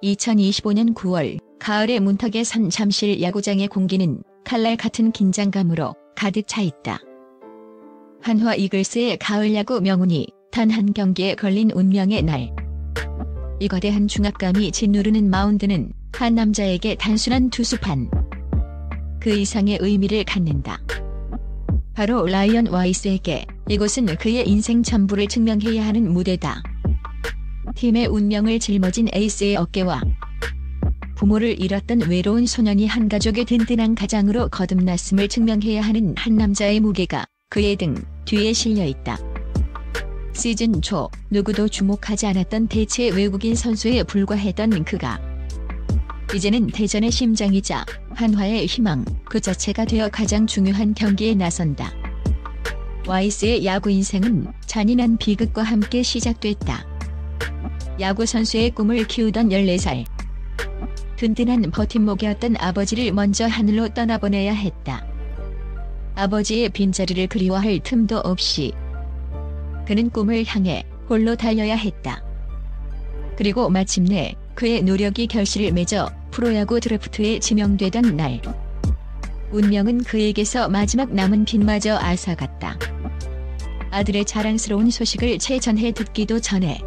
2025년 9월 가을의 문턱에 선 잠실 야구장의 공기는 칼날 같은 긴장감으로 가득 차 있다. 한화 이글스의 가을 야구 명운이 단 한 경기에 걸린 운명의 날. 이 거대한 중압감이 짓누르는 마운드는 한 남자에게 단순한 투수판, 그 이상의 의미를 갖는다. 바로 라이언 와이스에게 이곳은 그의 인생 전부를 증명해야 하는 무대다. 팀의 운명을 짊어진 에이스의 어깨와 부모를 잃었던 외로운 소년이 한 가족의 든든한 가장으로 거듭났음을 증명해야 하는 한 남자의 무게가 그의 등 뒤에 실려있다. 시즌 초 누구도 주목하지 않았던 대체 외국인 선수에 불과했던 그가 이제는 대전의 심장이자 한화의 희망 그 자체가 되어 가장 중요한 경기에 나선다. 와이스의 야구 인생은 잔인한 비극과 함께 시작됐다. 야구 선수의 꿈을 키우던 14살. 든든한 버팀목이었던 아버지를 먼저 하늘로 떠나보내야 했다. 아버지의 빈자리를 그리워할 틈도 없이 그는 꿈을 향해 홀로 달려야 했다. 그리고 마침내 그의 노력이 결실을 맺어 프로야구 드래프트에 지명되던 날. 운명은 그에게서 마지막 남은 빛마저 앗아갔다. 아들의 자랑스러운 소식을 채 전해 듣기도 전에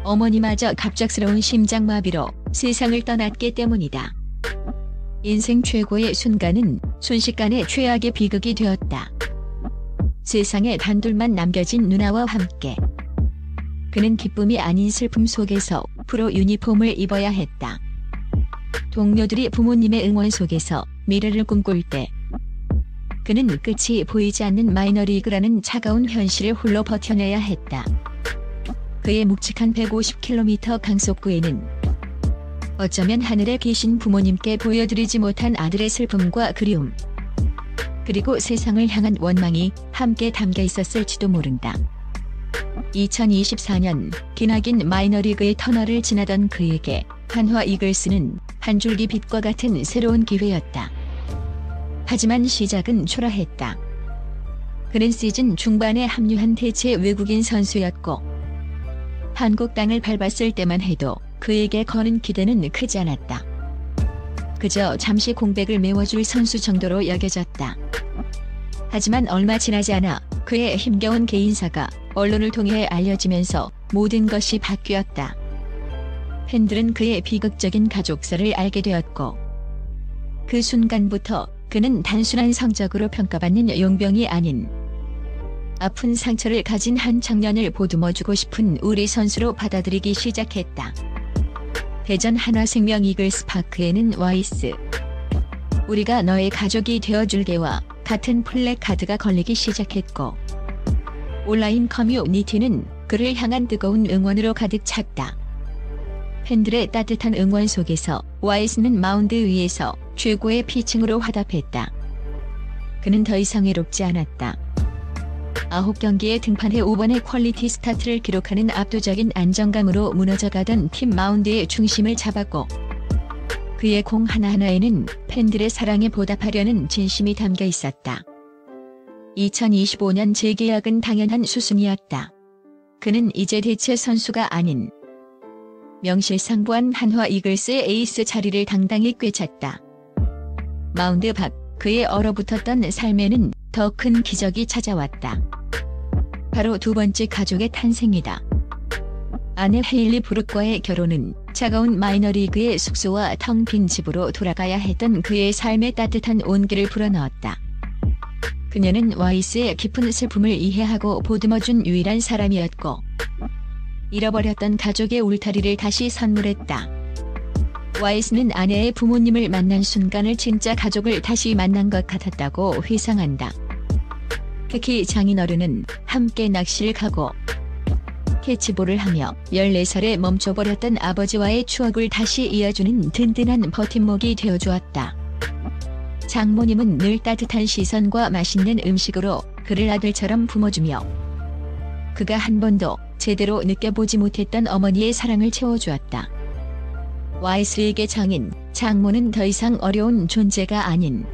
어머니마저 갑작스러운 심장마비로 세상을 떠났기 때문이다. 인생 최고의 순간은 순식간에 최악의 비극이 되었다. 세상에 단둘만 남겨진 누나와 함께 그는 기쁨이 아닌 슬픔 속에서 프로 유니폼을 입어야 했다. 동료들이 부모님의 응원 속에서 미래를 꿈꿀 때 그는 끝이 보이지 않는 마이너리그라는 차가운 현실을 홀로 버텨내야 했다. 그의 묵직한 150km 강속구에는 어쩌면 하늘에 계신 부모님께 보여드리지 못한 아들의 슬픔과 그리움, 그리고 세상을 향한 원망이 함께 담겨 있었을지도 모른다. 2024년 기나긴 마이너리그의 터널을 지나던 그에게 한화 이글스는 한 줄기 빛과 같은 새로운 기회였다. 하지만 시작은 초라했다. 그는 시즌 중반에 합류한 대체 외국인 선수였고 한국 땅을 밟았을 때만 해도 그에게 거는 기대는 크지 않았다. 그저 잠시 공백을 메워줄 선수 정도로 여겨졌다. 하지만 얼마 지나지 않아 그의 힘겨운 개인사가 언론을 통해 알려지면서 모든 것이 바뀌었다. 팬들은 그의 비극적인 가족사를 알게 되었고 그 순간부터 그는 단순한 성적으로 평가받는 용병이 아닌 아픈 상처를 가진 한 청년을 보듬어주고 싶은 우리 선수로 받아들이기 시작했다. 대전 한화생명 이글스 파크에는 와이스, 우리가 너의 가족이 되어줄게와 같은 플래카드가 걸리기 시작했고 온라인 커뮤니티는 그를 향한 뜨거운 응원으로 가득 찼다. 팬들의 따뜻한 응원 속에서 와이스는 마운드 위에서 최고의 피칭으로 화답했다. 그는 더 이상 외롭지 않았다. 9경기에 등판해 5번의 퀄리티 스타트를 기록하는 압도적인 안정감으로 무너져가던 팀 마운드의 중심을 잡았고 그의 공 하나하나에는 팬들의 사랑에 보답하려는 진심이 담겨 있었다. 2025년 재계약은 당연한 수순이었다. 그는 이제 대체 선수가 아닌 명실상부한 한화 이글스의 에이스 자리를 당당히 꿰찼다. 마운드 밖 그의 얼어붙었던 삶에는 더 큰 기적이 찾아왔다. 바로 두 번째 가족의 탄생이다. 아내 헤일리 브룩과의 결혼은 차가운 마이너리그의 숙소와 텅 빈 집으로 돌아가야 했던 그의 삶에 따뜻한 온기를 불어넣었다. 그녀는 와이스의 깊은 슬픔을 이해하고 보듬어준 유일한 사람이었고 잃어버렸던 가족의 울타리를 다시 선물했다. 와이스는 아내의 부모님을 만난 순간을 진짜 가족을 다시 만난 것 같았다고 회상한다. 특히 장인어른은 함께 낚시를 가고 캐치볼을 하며 14살에 멈춰버렸던 아버지와의 추억을 다시 이어주는 든든한 버팀목이 되어주었다. 장모님은 늘 따뜻한 시선과 맛있는 음식으로 그를 아들처럼 품어주며 그가 한 번도 제대로 느껴보지 못했던 어머니의 사랑을 채워주었다. 와이스에게 장모는 더 이상 어려운 존재가 아닌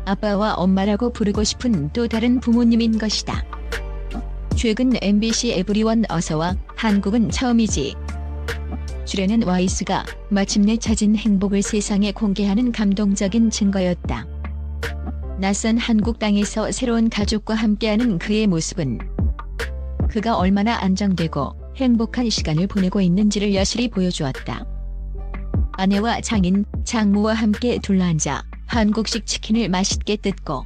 아빠와 엄마라고 부르고 싶은 또 다른 부모님인 것이다. 최근 MBC 에브리원 어서와 한국은 처음이지 주려는 와이스가 마침내 찾은 행복을 세상에 공개하는 감동적인 증거였다. 낯선 한국 땅에서 새로운 가족과 함께하는 그의 모습은 그가 얼마나 안정되고 행복한 시간을 보내고 있는지를 여실히 보여주었다. 아내와 장인, 장모와 함께 둘러앉아 한국식 치킨을 맛있게 뜯고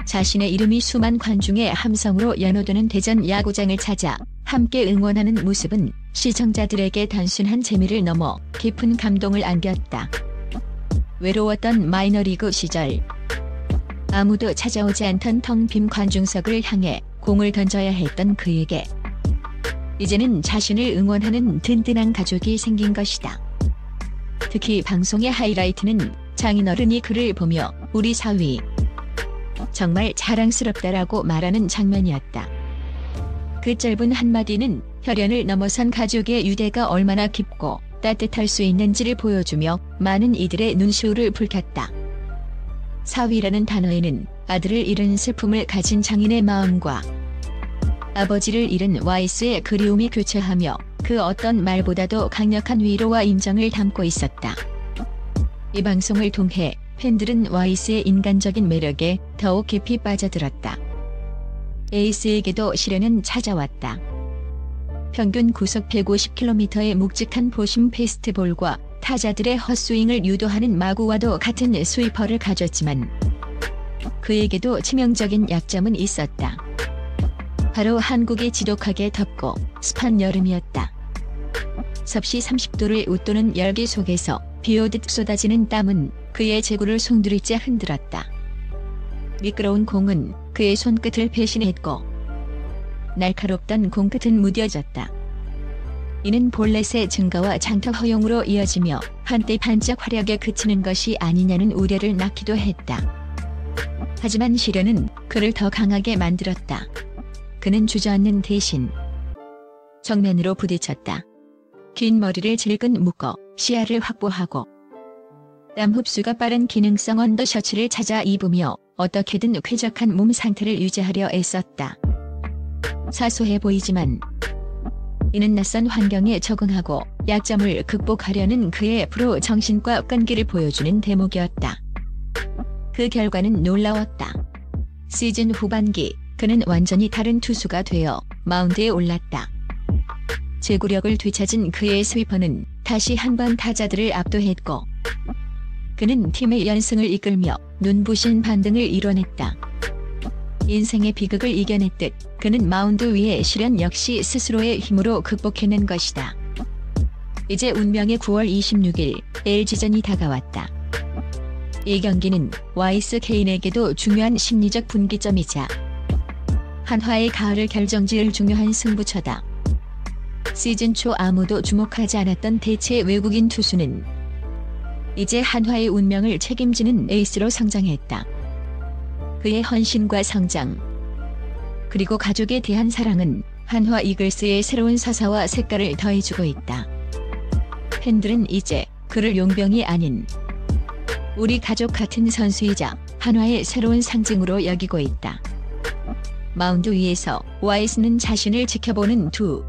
자신의 이름이 수만 관중의 함성으로 연호되는 대전 야구장을 찾아 함께 응원하는 모습은 시청자들에게 단순한 재미를 넘어 깊은 감동을 안겼다. 외로웠던 마이너리그 시절 아무도 찾아오지 않던 텅 빈 관중석을 향해 공을 던져야 했던 그에게 이제는 자신을 응원하는 든든한 가족이 생긴 것이다. 특히 방송의 하이라이트는 장인어른이 그를 보며 "우리 사위 정말 자랑스럽다라고 말하는 장면이었다. 그 짧은 한마디는 혈연을 넘어선 가족의 유대가 얼마나 깊고 따뜻할 수 있는지를 보여주며 많은 이들의 눈시울을 붉혔다. 사위라는 단어에는 아들을 잃은 슬픔을 가진 장인의 마음과 아버지를 잃은 와이스의 그리움이 교차하며 그 어떤 말보다도 강력한 위로와 인정을 담고 있었다. 이 방송을 통해 팬들은 와이스의 인간적인 매력에 더욱 깊이 빠져들었다. 에이스에게도 시련은 찾아왔다. 평균 구속 150km의 묵직한 포심 페스트볼과 타자들의 헛스윙을 유도하는 마구와도 같은 스위퍼를 가졌지만 그에게도 치명적인 약점은 있었다. 바로 한국이 지독하게 덥고 습한 여름이었다. 섭씨 30도를 웃도는 열기 속에서 비오듯 쏟아지는 땀은 그의 제구를 송두리째 흔들었다. 미끄러운 공은 그의 손끝을 배신했고 날카롭던 공끝은 무뎌졌다. 이는 볼넷의 증가와 장타 허용으로 이어지며 한때 반짝 활약에 그치는 것이 아니냐는 우려를 낳기도 했다. 하지만 시련은 그를 더 강하게 만들었다. 그는 주저앉는 대신 정면으로 부딪혔다. 긴 머리를 질끈 묶어 시야를 확보하고 땀 흡수가 빠른 기능성 언더셔츠를 찾아 입으며 어떻게든 쾌적한 몸 상태를 유지하려 애썼다. 사소해 보이지만 이는 낯선 환경에 적응하고 약점을 극복하려는 그의 프로 정신과 끈기를 보여주는 대목이었다. 그 결과는 놀라웠다. 시즌 후반기 그는 완전히 다른 투수가 되어 마운드에 올랐다. 제구력을 되찾은 그의 스위퍼는 다시 한번 타자들을 압도했고 그는 팀의 연승을 이끌며 눈부신 반등을 이뤄냈다. 인생의 비극을 이겨냈듯 그는 마운드 위의 시련 역시 스스로의 힘으로 극복해낸 것이다. 이제 운명의 9월 26일 LG전이 다가왔다. 이 경기는 와이스 개인에게도 중요한 심리적 분기점이자 한화의 가을을 결정지을 중요한 승부처다. 시즌 초 아무도 주목하지 않았던 대체 외국인 투수는 이제 한화의 운명을 책임지는 에이스로 성장했다. 그의 헌신과 성장, 그리고 가족에 대한 사랑은 한화 이글스의 새로운 서사와 색깔을 더해주고 있다. 팬들은 이제 그를 용병이 아닌 우리 가족 같은 선수이자 한화의 새로운 상징으로 여기고 있다. 마운드 위에서 와이스는 자신을 지켜보는 두